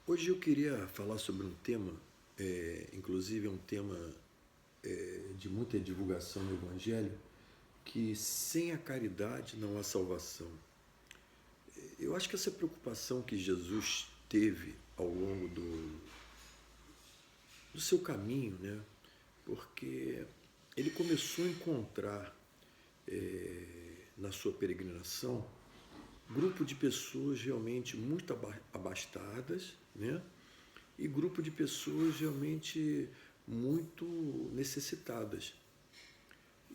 Hoje eu queria falar sobre um tema, inclusive é um tema de muita divulgação no Evangelho, que sem a caridade não há salvação. Eu acho que essa preocupação que Jesus teve ao longo do seu caminho, né? Porque ele começou a encontrar na sua peregrinação grupo de pessoas realmente muito abastadas, né? E grupo de pessoas realmente muito necessitadas.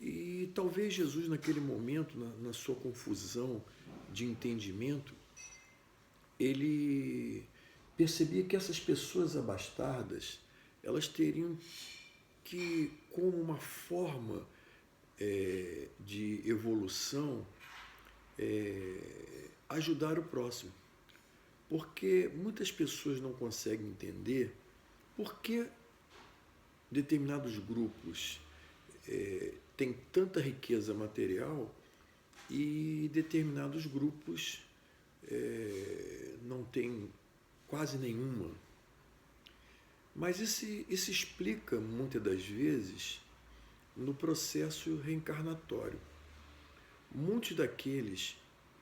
E talvez Jesus, naquele momento, na sua confusão de entendimento, ele percebia que essas pessoas abastadas, elas teriam que, como uma forma de evolução, ajudar o próximo. Porque muitas pessoas não conseguem entender por que determinados grupos têm tanta riqueza material e determinados grupos não têm quase nenhuma. Mas isso explica, muitas das vezes, no processo reencarnatório. Muitos daqueles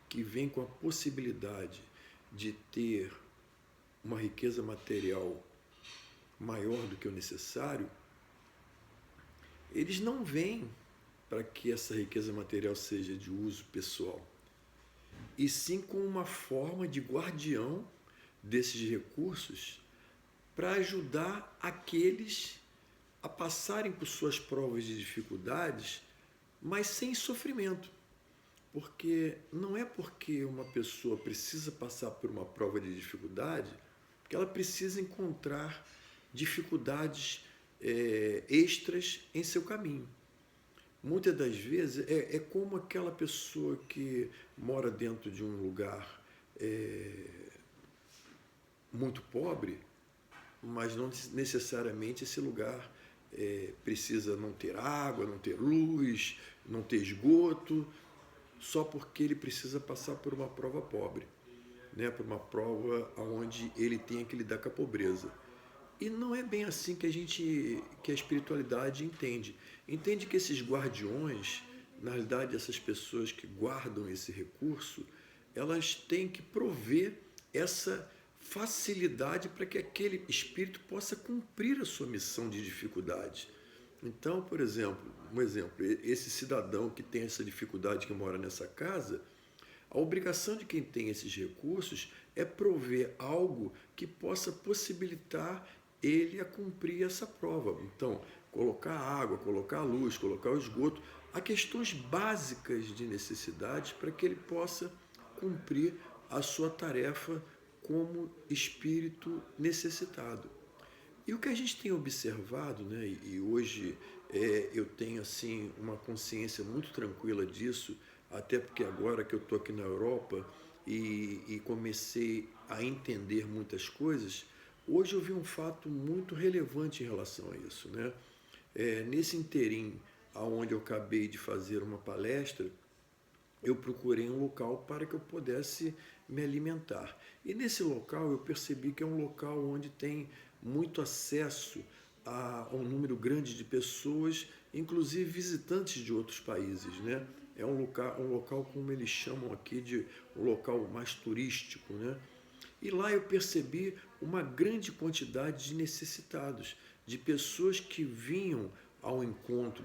que vêm com a possibilidade de ter uma riqueza material maior do que o necessário, eles não vêm para que essa riqueza material seja de uso pessoal, e sim com uma forma de guardião desses recursos para ajudar aqueles a passarem por suas provas de dificuldades, mas sem sofrimento. Porque não é porque uma pessoa precisa passar por uma prova de dificuldade que ela precisa encontrar dificuldades extras em seu caminho. Muitas das vezes é como aquela pessoa que mora dentro de um lugar muito pobre, mas não necessariamente esse lugar precisa não ter água, não ter luz, não ter esgoto, só porque ele precisa passar por uma prova pobre, né? Por uma prova onde ele tenha que lidar com a pobreza. E não é bem assim que a espiritualidade entende. Entende que esses guardiões, na realidade, essas pessoas que guardam esse recurso, elas têm que prover essa facilidade para que aquele espírito possa cumprir a sua missão de dificuldade. Então, por exemplo, esse cidadão que tem essa dificuldade, que mora nessa casa, a obrigação de quem tem esses recursos é prover algo que possa possibilitar ele a cumprir essa prova. Então, colocar água, colocar luz, colocar o esgoto, há questões básicas de necessidade para que ele possa cumprir a sua tarefa como espírito necessitado. E o que a gente tem observado, né, e hoje eu tenho assim uma consciência muito tranquila disso, até porque agora que eu estou aqui na Europa e comecei a entender muitas coisas, hoje eu vi um fato muito relevante em relação a isso, né? Nesse interim, aonde eu acabei de fazer uma palestra, eu procurei um local para que eu pudesse me alimentar. E nesse local eu percebi que é um local onde tem muito acesso a um número grande de pessoas, inclusive visitantes de outros países, né? É um local como eles chamam aqui de um local mais turístico, né? E lá eu percebi uma grande quantidade de necessitados, de pessoas que vinham ao encontro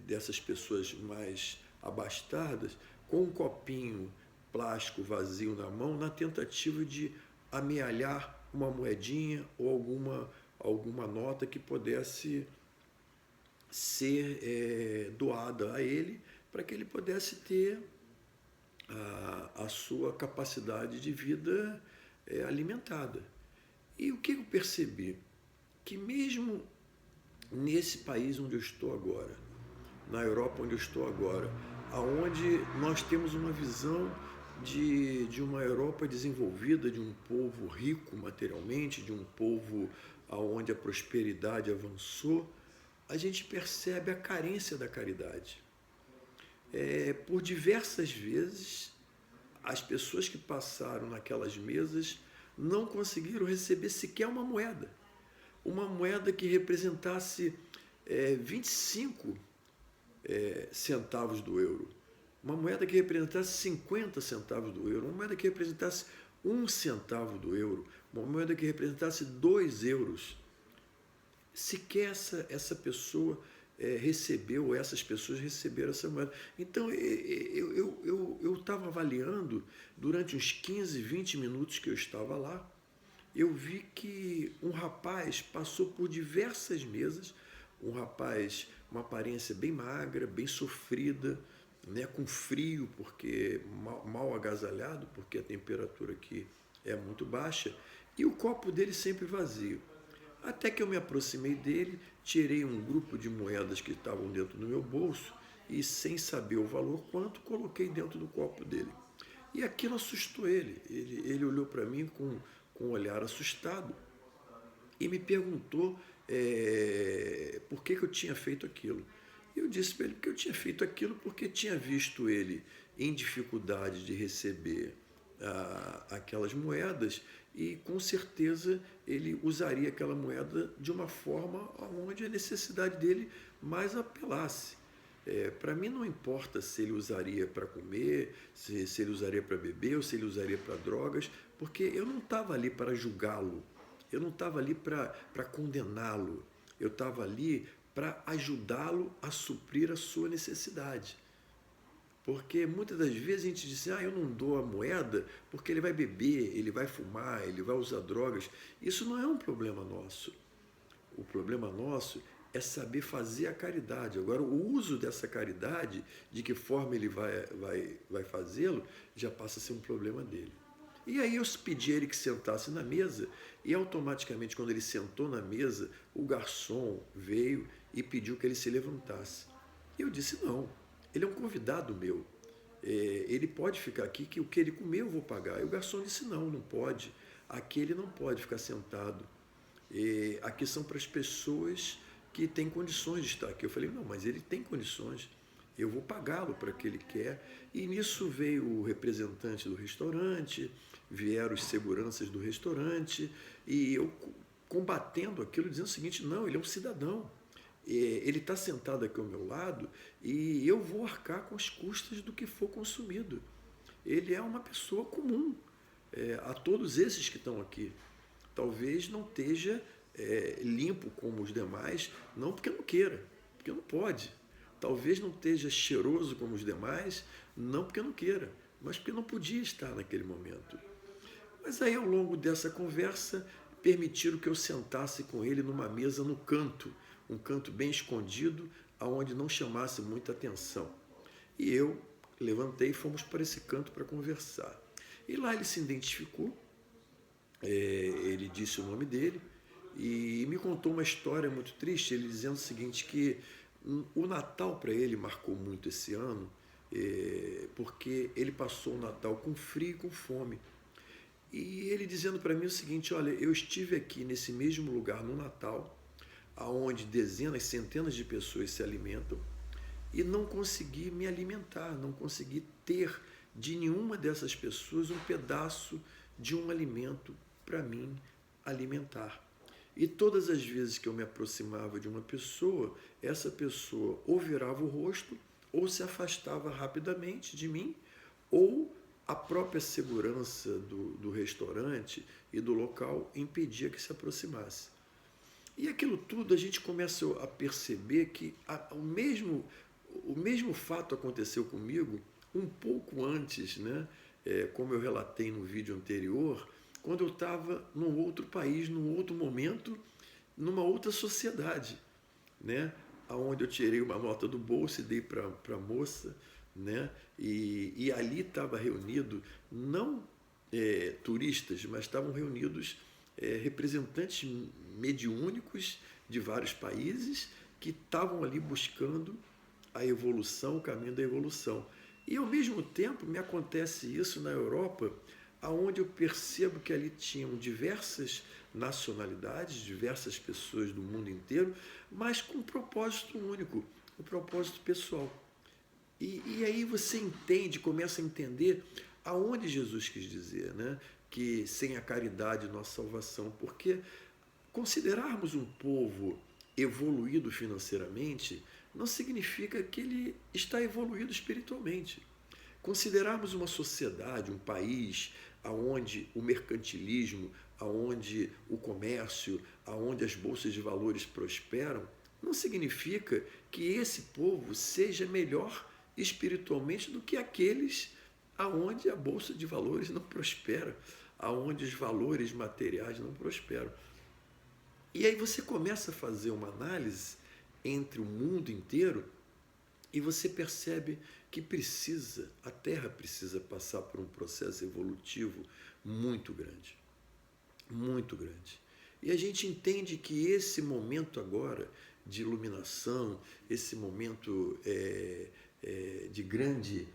dessas pessoas mais abastadas, com um copinho plástico vazio na mão, na tentativa de amealhar uma moedinha ou alguma nota que pudesse ser doada a ele, para que ele pudesse ter a sua capacidade de vida alimentada. E o que eu percebi? Que mesmo nesse país onde eu estou agora, na Europa onde eu estou agora, aonde nós temos uma visão de uma Europa desenvolvida, de um povo rico materialmente, de um povo onde a prosperidade avançou, a gente percebe a carência da caridade. Por diversas vezes, as pessoas que passaram naquelas mesas não conseguiram receber sequer uma moeda que representasse 25 centavos do euro, uma moeda que representasse 50 centavos do euro, uma moeda que representasse 1 centavo do euro, uma moeda que representasse 2 euros. Sequer essa pessoa recebeu, ou essas pessoas receberam essa moeda. Então, eu estava avaliando, durante uns 15, 20 minutos que eu estava lá, eu vi que um rapaz passou por diversas mesas, um rapaz, uma aparência bem magra, bem sofrida, né, com frio, porque mal agasalhado, porque a temperatura aqui é muito baixa, e o copo dele sempre vazio. Até que eu me aproximei dele, tirei um grupo de moedas que estavam dentro do meu bolso e, sem saber o valor quanto, coloquei dentro do copo dele. E aquilo assustou ele. Ele olhou para mim com um olhar assustado e me perguntou por que eu tinha feito aquilo. Eu disse para ele que eu tinha feito aquilo porque tinha visto ele em dificuldade de receber aquelas moedas, e com certeza ele usaria aquela moeda de uma forma onde a necessidade dele mais apelasse. Para mim não importa se ele usaria para comer, se ele usaria para beber ou se ele usaria para drogas, porque eu não estava ali para julgá-lo, eu não estava ali para condená-lo, eu estava ali para ajudá-lo a suprir a sua necessidade. Porque muitas das vezes a gente diz assim, eu não dou a moeda porque ele vai beber, ele vai fumar, ele vai usar drogas. Isso não é um problema nosso. O problema nosso é saber fazer a caridade. Agora, o uso dessa caridade, de que forma ele vai fazê-lo, já passa a ser um problema dele. E aí eu pedi a ele que sentasse na mesa, e automaticamente, quando ele sentou na mesa, o garçom veio e pediu que ele se levantasse. E eu disse, não, ele é um convidado meu, ele pode ficar aqui, que o que ele comer eu vou pagar. E o garçom disse, não pode, aqui ele não pode ficar sentado. Aqui são para as pessoas que têm condições de estar aqui. Eu falei, não, mas ele tem condições, eu vou pagá-lo para o que ele quer. E nisso veio o representante do restaurante, vieram os seguranças do restaurante, e eu combatendo aquilo, dizendo o seguinte, não, ele é um cidadão, ele está sentado aqui ao meu lado e eu vou arcar com as custas do que for consumido. Ele é uma pessoa comum, a todos esses que estão aqui. Talvez não esteja limpo como os demais, não porque não queira, porque não pode. Talvez não esteja cheiroso como os demais, não porque não queira, mas porque não podia estar naquele momento. Mas aí, ao longo dessa conversa, permitiram que eu sentasse com ele numa mesa no canto, um canto bem escondido, aonde não chamasse muita atenção. E eu levantei e fomos para esse canto para conversar. E lá ele se identificou, ele disse o nome dele e me contou uma história muito triste, ele dizendo o seguinte, que o Natal para ele marcou muito esse ano, porque ele passou o Natal com frio e com fome. E ele dizendo para mim o seguinte, olha, eu estive aqui nesse mesmo lugar no Natal, aonde dezenas, centenas de pessoas se alimentam, e não consegui me alimentar, não consegui ter de nenhuma dessas pessoas um pedaço de um alimento para mim alimentar. E todas as vezes que eu me aproximava de uma pessoa, essa pessoa ou virava o rosto, ou se afastava rapidamente de mim, ou a própria segurança do restaurante e do local impedia que se aproximasse. E aquilo tudo a gente começa a perceber que o mesmo fato aconteceu comigo um pouco antes, né? Como eu relatei no vídeo anterior, quando eu estava num outro país, num outro momento, numa outra sociedade, né? Onde eu tirei uma nota do bolso e dei para a moça, né? E ali estava reunido, não turistas, mas estavam reunidos representantes mediúnicos de vários países que estavam ali buscando a evolução, o caminho da evolução. E ao mesmo tempo me acontece isso na Europa, aonde eu percebo que ali tinham diversas nacionalidades, diversas pessoas do mundo inteiro, mas com um propósito único, um propósito pessoal. E aí você entende, começa a entender aonde Jesus quis dizer, né, que sem a caridade nossa salvação, porque considerarmos um povo evoluído financeiramente não significa que ele está evoluído espiritualmente. Considerarmos uma sociedade, um país, aonde o mercantilismo, aonde o comércio, aonde as bolsas de valores prosperam, não significa que esse povo seja melhor espiritualmente do que aqueles aonde a bolsa de valores não prospera, aonde os valores materiais não prosperam. E aí você começa a fazer uma análise entre o mundo inteiro e você percebe que a Terra precisa passar por um processo evolutivo muito grande, muito grande. E a gente entende que esse momento agora de iluminação, esse momento de grande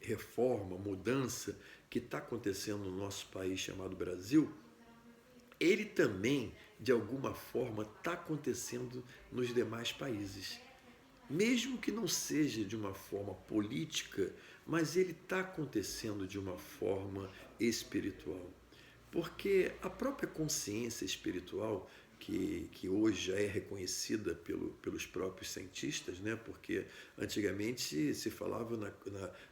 reforma, mudança que está acontecendo no nosso país chamado Brasil, ele também, de alguma forma, está acontecendo nos demais países. Mesmo que não seja de uma forma política, mas ele está acontecendo de uma forma espiritual. Porque a própria consciência espiritual, que hoje já é reconhecida pelos próprios cientistas, né? Porque antigamente se falava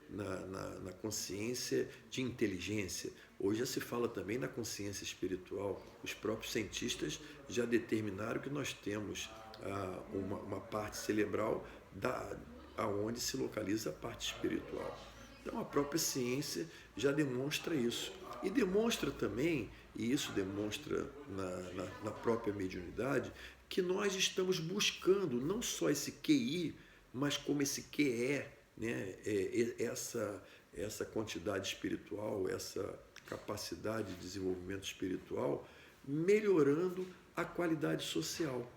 na consciência de inteligência, hoje já se fala também na consciência espiritual. Os próprios cientistas já determinaram que nós temos uma parte cerebral aonde se localiza a parte espiritual. Então a própria ciência já demonstra isso. E demonstra também, e isso demonstra na própria mediunidade, que nós estamos buscando não só esse QI, mas como esse QE, né? Essa quantidade espiritual, essa capacidade de desenvolvimento espiritual, melhorando a qualidade social.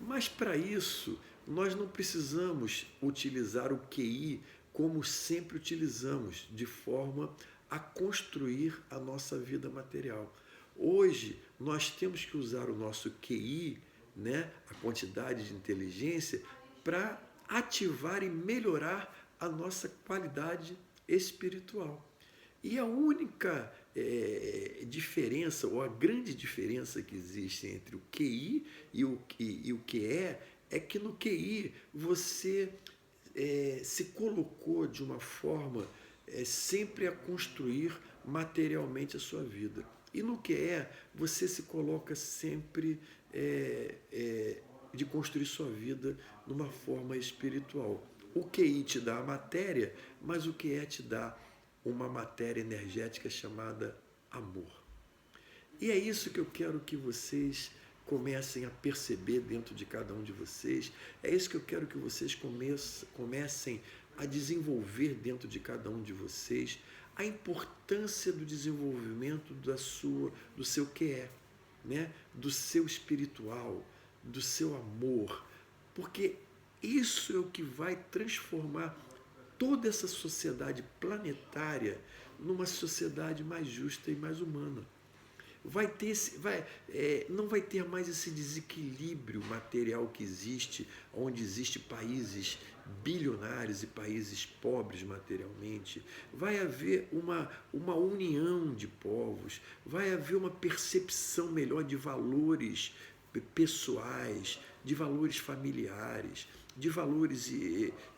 Mas para isso, nós não precisamos utilizar o QI como sempre utilizamos, de forma a construir a nossa vida material. Hoje, nós temos que usar o nosso QI, né, a quantidade de inteligência, para ativar e melhorar a nossa qualidade espiritual. E a única diferença, ou a grande diferença que existe entre o QI e o QE, é que no QI você se colocou de uma forma sempre a construir materialmente a sua vida. E no QE você se coloca sempre de construir sua vida numa forma espiritual. O QI te dá a matéria, mas o QE te dá uma matéria energética chamada amor. E é isso que eu quero que vocês comecem a perceber dentro de cada um de vocês. É isso que eu quero que vocês comecem a desenvolver dentro de cada um de vocês, a importância do desenvolvimento do seu QE, né? Do seu espiritual, do seu amor, porque isso é o que vai transformar toda essa sociedade planetária numa sociedade mais justa e mais humana. Não vai ter mais esse desequilíbrio material que existe, onde existem países bilionários e países pobres materialmente. Vai haver uma união de povos, vai haver uma percepção melhor de valores pessoais, de valores familiares, de valores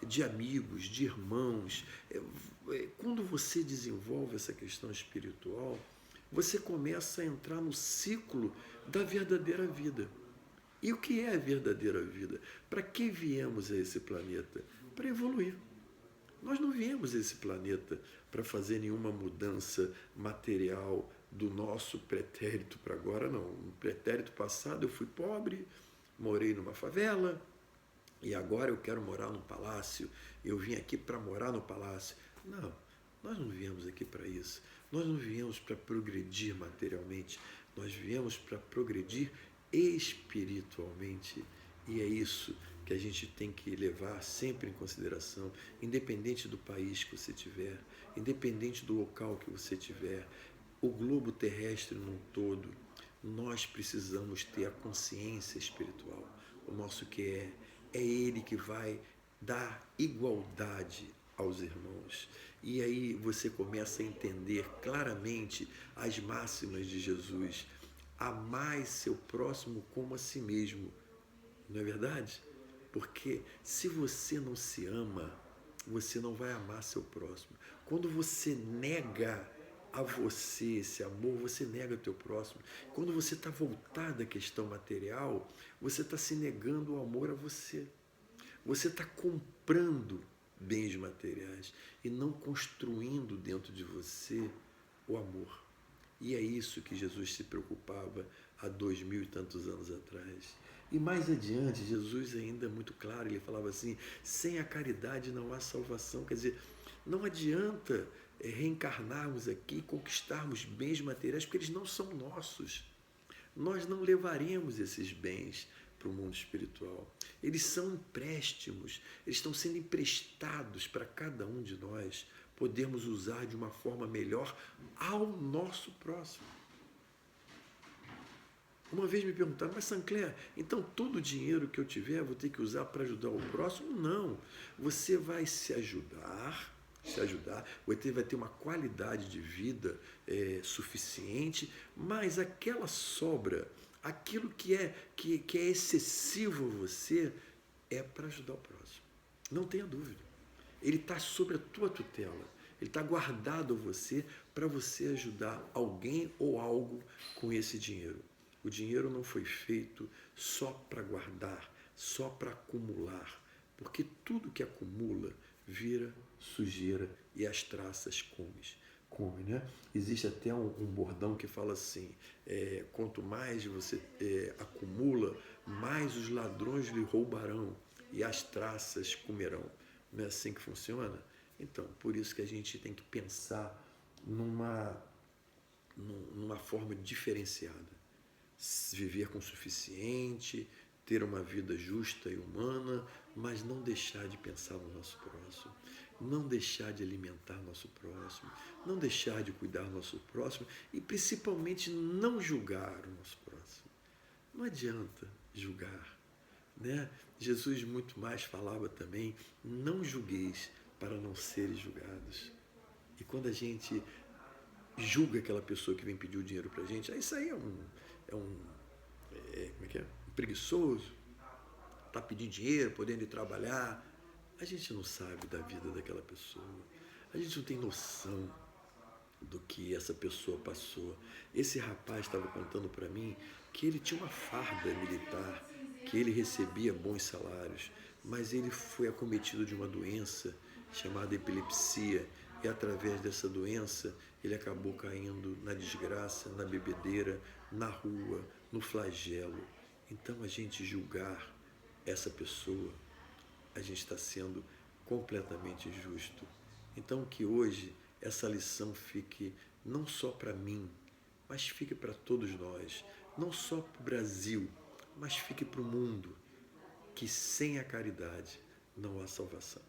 de amigos, de irmãos. Quando você desenvolve essa questão espiritual, você começa a entrar no ciclo da verdadeira vida. E o que é a verdadeira vida? Para que viemos a esse planeta? Para evoluir. Nós não viemos a esse planeta para fazer nenhuma mudança material do nosso pretérito para agora, não. No pretérito passado eu fui pobre, morei numa favela, e agora eu quero morar num palácio, eu vim aqui para morar no palácio. Não, nós não viemos aqui para isso. Nós não viemos para progredir materialmente, nós viemos para progredir espiritualmente. E é isso que a gente tem que levar sempre em consideração, independente do país que você tiver, independente do local que você tiver, o globo terrestre num todo, nós precisamos ter a consciência espiritual. O nosso que é ele que vai dar igualdade aos irmãos. E aí você começa a entender claramente as máximas de Jesus. Amai seu próximo como a si mesmo. Não é verdade? Porque se você não se ama, você não vai amar seu próximo. Quando você nega a você esse amor, você nega o teu próximo. Quando você está voltado à questão material, você está se negando o amor a você. Você está comprando bens materiais e não construindo dentro de você o amor. E é isso que Jesus se preocupava há 2000 e tantos anos atrás. E mais adiante, Jesus ainda é muito claro, ele falava assim, sem a caridade não há salvação. Quer dizer, não adianta reencarnarmos aqui e conquistarmos bens materiais, porque eles não são nossos. Nós não levaremos esses bens para o mundo espiritual. Eles são empréstimos, eles estão sendo emprestados para cada um de nós podermos usar de uma forma melhor ao nosso próximo. Uma vez me perguntaram, mas Sancler, então todo o dinheiro que eu tiver eu vou ter que usar para ajudar o próximo? Não, você vai se ajudar, você vai ter uma qualidade de vida suficiente, mas aquela sobra, aquilo que é excessivo a você, é para ajudar o próximo. Não tenha dúvida. Ele está sob a tua tutela. Ele está guardado a você para você ajudar alguém ou algo com esse dinheiro. O dinheiro não foi feito só para guardar, só para acumular, porque tudo que acumula vira sujeira e as traças come, né? Existe até um bordão que fala assim, quanto mais você acumula, mais os ladrões lhe roubarão e as traças comerão. Não é assim que funciona? Então, por isso que a gente tem que pensar numa forma diferenciada. Viver com o suficiente, ter uma vida justa e humana, mas não deixar de pensar no nosso próximo, não deixar de alimentar nosso próximo, não deixar de cuidar do nosso próximo e principalmente não julgar o nosso próximo. Não adianta julgar, né? Jesus muito mais falava também, não julgueis para não seres julgados. E quando a gente julga aquela pessoa que vem pedir o dinheiro para a gente, isso aí como é que é? Um preguiçoso, está pedindo dinheiro, podendo ir trabalhar. A gente não sabe da vida daquela pessoa, a gente não tem noção do que essa pessoa passou. Esse rapaz estava contando para mim que ele tinha uma farda militar, que ele recebia bons salários, mas ele foi acometido de uma doença chamada epilepsia, e através dessa doença ele acabou caindo na desgraça, na bebedeira, na rua, no flagelo. Então a gente julgar essa pessoa, a gente está sendo completamente injusto. Então que hoje essa lição fique não só para mim, mas fique para todos nós, não só para o Brasil, mas fique para o mundo, que sem a caridade não há salvação.